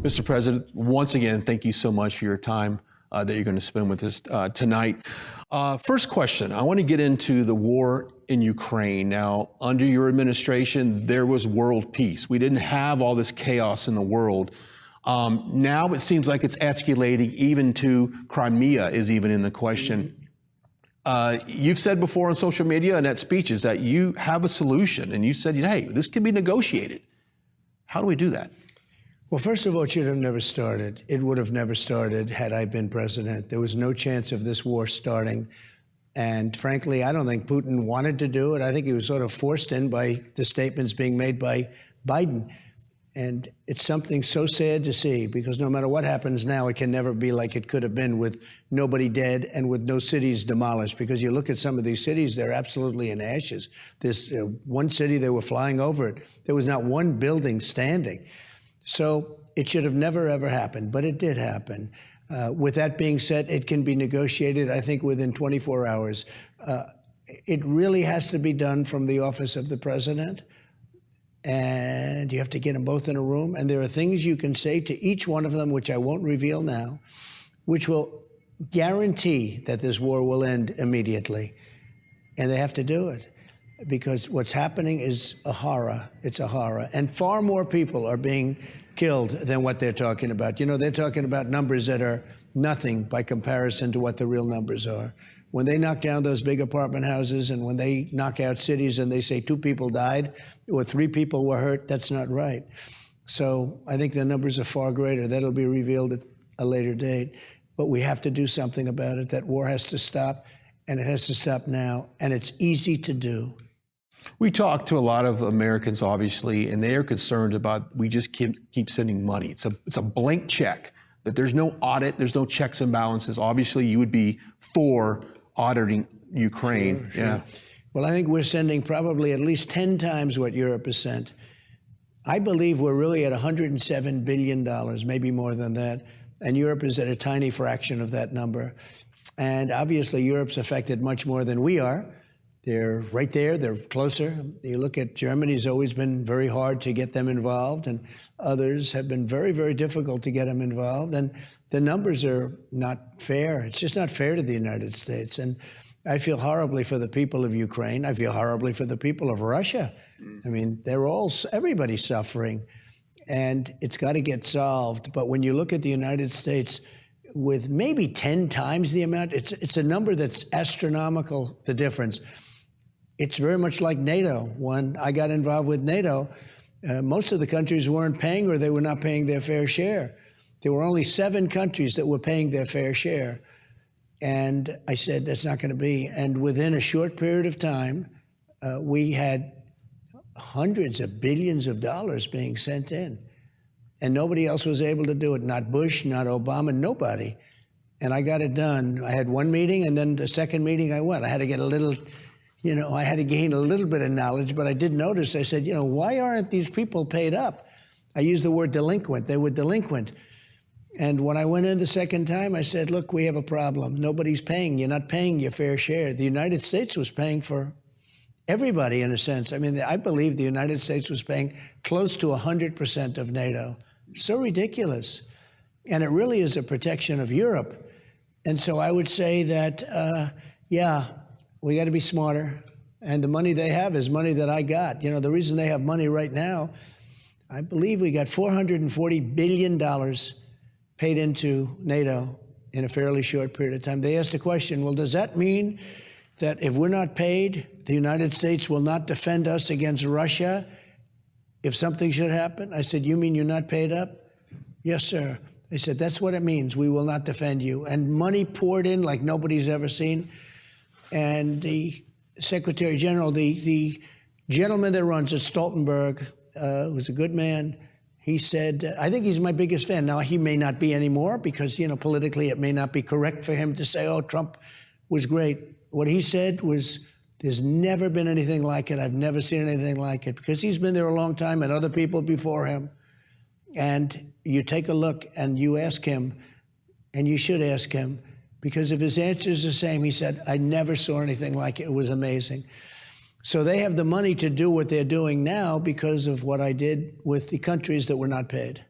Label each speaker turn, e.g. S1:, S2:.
S1: Mr. President, once again, thank you so much for your time that you're going to spend with us tonight. First question, I want to get into the war in Ukraine. Now, under your administration, there was world peace. We didn't have all this chaos in the world. Now it seems like it's escalating even to Crimea is even in the question. You've said before on social media and at speeches that you have a solution, and you said, hey, this can be negotiated. How do we do that?
S2: Well, first of all, it should have never started. It would have never started had I been president. There was no chance of this war starting. And frankly, I don't think Putin wanted to do it. I think he was sort of forced in by the statements being made by Biden. And it's something so sad to see, because no matter what happens now, it can never be like it could have been, with nobody dead and with no cities demolished. Because you look at some of these cities, they're absolutely in ashes. This one city, they were flying over it. There was not one building standing. So it should have never, ever happened, but it did happen. With that being said, it can be negotiated, I think, within 24 hours. It really has to be done from the office of the president, and you have to get them both in a room. And there are things you can say to each one of them, which I won't reveal now, which will guarantee that this war will end immediately. And they have to do it, because what's happening is a horror. It's a horror. And far more people are being killed than what they're talking about. You know, they're talking about numbers that are nothing by comparison to what the real numbers are. When they knock down those big apartment houses, and when they knock out cities and they say 2 people died or 3 people were hurt, that's not right. So I think the numbers are far greater. That'll be revealed at a later date. But we have to do something about it. That war has to stop, and it has to stop now. And it's easy to do.
S1: We talk to a lot of Americans, obviously, and they are concerned about we just keep sending money. It's a blank check, that there's no audit, there's no checks and balances. Obviously, you would be for auditing Ukraine.
S2: Sure.
S1: Yeah.
S2: Well, I think we're sending probably at least 10 times what Europe has sent. I believe we're really at $107 billion, maybe more than that. And Europe is at a tiny fraction of that number. And obviously, Europe's affected much more than we are. They're right there, they're closer. You look at Germany's always been very hard to get them involved, and others have been very, very difficult to get them involved. And the numbers are not fair. It's just not fair to the United States. And I feel horribly for the people of Ukraine. I feel horribly for the people of Russia. I mean, everybody's suffering, and it's got to get solved. But when you look at the United States, with maybe 10 times the amount, it's a number that's astronomical, the difference. It's very much like NATO. When I got involved with NATO, most of the countries weren't paying, or they were not paying their fair share. There were only 7 countries that were paying their fair share. And I said, that's not going to be. And within a short period of time, we had hundreds of billions of dollars being sent in. And nobody else was able to do it. Not Bush, not Obama, nobody. And I got it done. I had one meeting, and then the second meeting I went. I had to get a little, I had to gain a little bit of knowledge, but I did notice, I said, why aren't these people paid up? I used the word delinquent. They were delinquent. And when I went in the second time, I said, look, we have a problem. Nobody's paying. You're not paying your fair share. The United States was paying for everybody, in a sense. I mean, I believe the United States was paying close to 100% of NATO. So ridiculous. And it really is a protection of Europe. And so I would say that, yeah, we got to be smarter. And the money they have is money that I got. The reason they have money right now, I believe we got $440 billion paid into NATO in a fairly short period of time. They asked the question, well, does that mean that if we're not paid, the United States will not defend us against Russia if something should happen? I said, you mean you're not paid up? Yes, sir. I said, that's what it means. We will not defend you. And money poured in like nobody's ever seen. And the Secretary General, the gentleman that runs it, Stoltenberg, who's a good man, he said, I think he's my biggest fan. Now, he may not be anymore because, politically it may not be correct for him to say, oh, Trump was great. What he said was, there's never been anything like it. I've never seen anything like it, because he's been there a long time and other people before him. And you take a look and you ask him, and you should ask him, because if his answer is the same, he said, I never saw anything like it. It was amazing. So they have the money to do what they're doing now because of what I did with the countries that were not paid.